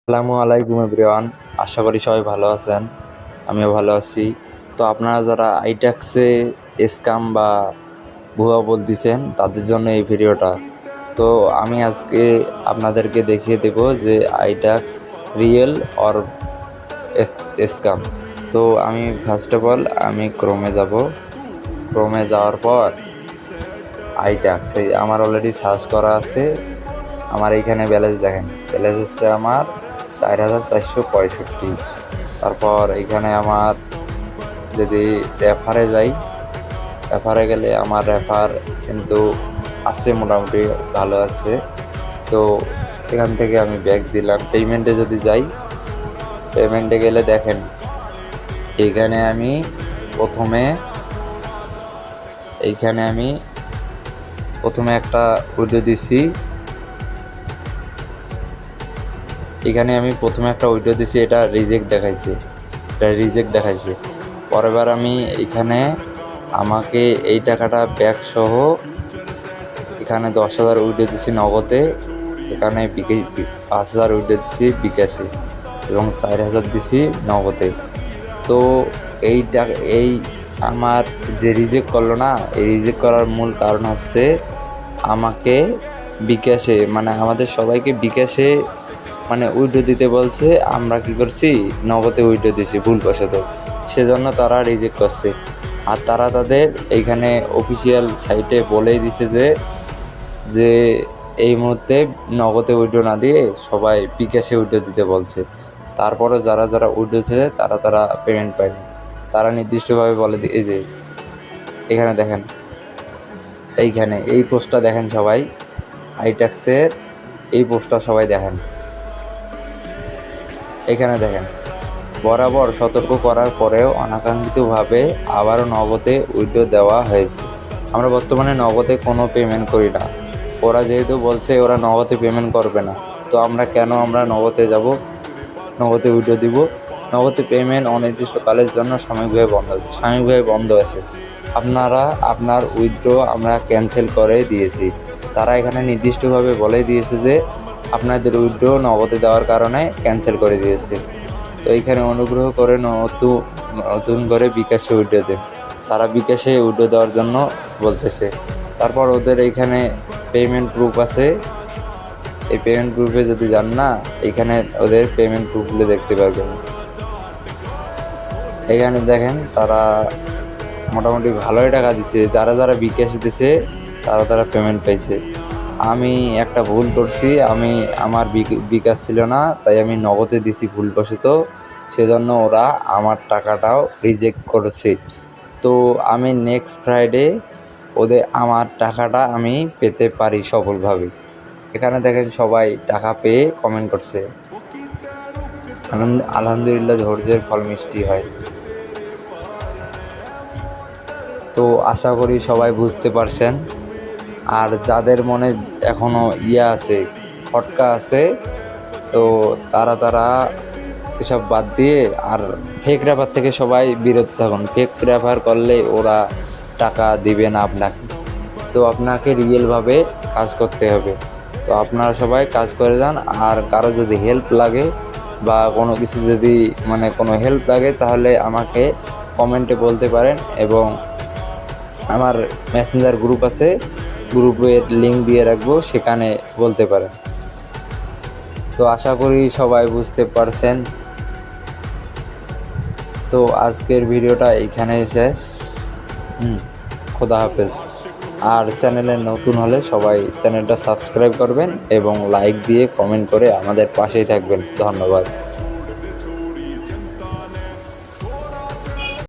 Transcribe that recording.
আসসালামু আলাইকুম এভরিওয়ান। আশা করি সবাই ভালো আছেন। আমিও ভালো আছি। তো আপনারা যারা আইট্যাক্সে স্ক্যাম বা ভুয়া বলতেছেন তাদের জন্য এই ভিডিওটা। তো আমি আজকে আপনাদেরকে দেখিয়ে দেব যে আইট্যাক্স রিয়েল অর স্ক্যাম। তো আমি ফার্স্ট অফ অল আমি ক্রোমে যাব। ক্রোমে যাওয়ার পর আইট্যাক্স এই আমার অলরেডি সার্চ করা আছে। আমার এইখানে ব্যালেন্স দেখেন, ব্যালেন্স হচ্ছে আমার 4,465। তারপর এইখানে আমার যদি রেফারে যাই, রেফারে গেলে আমার রেফার কিন্তু আছে, মোটামুটি ভালো আছে। তো এখান থেকে আমি ব্যাক দিলাম। পেমেন্টে যদি যাই, পেমেন্টে গেলে দেখেন এইখানে আমি প্রথমে একটা উইড্রো দিছি। এটা রিজেক্ট দেখাইছে। পরের বার আমি এখানে আমাকে এই টাকাটা ব্যাক সহ এখানে 10,000 উইড্রো দিছি নগদে, এখানে 5,000 উইড্রো দিছি বিকাশে এবং 4,000 দিছি নগদে। তো এই আমার যে রিজেক্ট করলো না, এই রিজেক্ট করার মূল কারণ হচ্ছে আমাকে বিকাশে মানে আমাদের সবাইকে বিকাশে মানে উইড্রো দিতে বলছে। আমরা কি করছি, নগদে উইড্রো দিছি ভুলবশত, সেজন্য তারা রিজেক্ট করছে। আর তারা তাদের এইখানে অফিসিয়াল সাইটে বলেই দিছে যে এই মুহূর্তে নগদে উইড্রো না দিয়ে সবাই বিকাশে উইড্রো দিতে বলছে। তারপরে যারা যারা উইড্রো দিয়েছে তারা পেমেন্ট পায়নি। তারা নির্দিষ্টভাবে বলে এই যে এখানে দেখেন, এইখানে এই পোস্টটা দেখেন সবাই, আইট্যাক্সের এই পোস্টটা সবাই দেখেন। এখানে দেখেন, বরাবর সতর্ক করার পরেও অনাকাঙ্ক্ষিতভাবে আবারও নগদে উইড্রো দেওয়া হয়েছে। আমরা বর্তমানে নগদে কোনো পেমেন্ট করি না। ওরা যেহেতু বলছে ওরা নগদে পেমেন্ট করবে না, তো আমরা নগদে যাব, নগদে উইড্রো দিব। নগদে পেমেন্ট অনির্দিষ্টকালের জন্য সাময়িকভাবে বন্ধ আছে। আপনার উইথড্র আমরা ক্যান্সেল করে দিয়েছি। তারা এখানে নির্দিষ্টভাবে বলে দিয়েছে যে আপনাদের উইথড্র নগদে দেওয়ার কারণে ক্যান্সেল করে দিয়েছে। তো এইখানে অনুগ্রহ করে নতুন করে বিকাশে উইথড্র দেন। তারা বিকাশে উইথড্র দেওয়ার জন্য বলতেছে। তারপর ওদের এইখানে পেমেন্ট প্রুফ আছে। এই পেমেন্ট প্রুফে যদি যান না, এখানে ওদের পেমেন্ট প্রুফগুলো দেখতে পারবেন। এখানে দেখেন তারা মোটামুটি ভালোই টাকা দিচ্ছে। যারা যারা বিকাশ দিছে তারা পেমেন্ট পাইছে। আমি একটা ভুল করছি, আমার বিকাশ ছিল না, তাই আমি নগদে দিছি ভুলবশত, সেজন্য ওরা আমার টাকাটাও রিজেক্ট করেছে। তো আমি নেক্সট ফ্রাইডে আমার টাকাটা আমি পেতে পারি সফলভাবে। এখানে দেখেন সবাই টাকা পেয়ে কমেন্ট করছে, আলহামদুলিল্লাহ ধৈর্যের ফল মিষ্টি হয়। তো আশা করি সবাই বুঝতে পারছেন। আর যাদের মনে এখনও আছে, খটকা আছে, তো তারা এসব বাদ দিয়ে আর ফেক রেফার থেকে সবাই বিরত থাকুন। ফেক রেফার করলে ওরা টাকা দিবে না আপনাকে। তো আপনাকে রিয়েলভাবে কাজ করতে হবে। তো আপনারা সবাই কাজ করে যান। আর কারো যদি হেল্প লাগে বা কোনো কিছু যদি কোনো হেল্প লাগে, তাহলে আমাকে কমেন্টে বলতে পারেন এবং আমার মেসেঞ্জার গ্রুপ আছে, গ্রুপের লিঙ্ক দিয়ে রাখবো, সেখানে বলতে পারেন। তো আশা করি সবাই বুঝতে পারছেন। তো আজকের ভিডিওটা এইখানেই শেষ। খোদা হাফেজ। আর চ্যানেলে নতুন হলে সবাই চ্যানেলটা সাবস্ক্রাইব করবেন এবং লাইক দিয়ে কমেন্ট করে আমাদের পাশেই থাকবেন। ধন্যবাদ।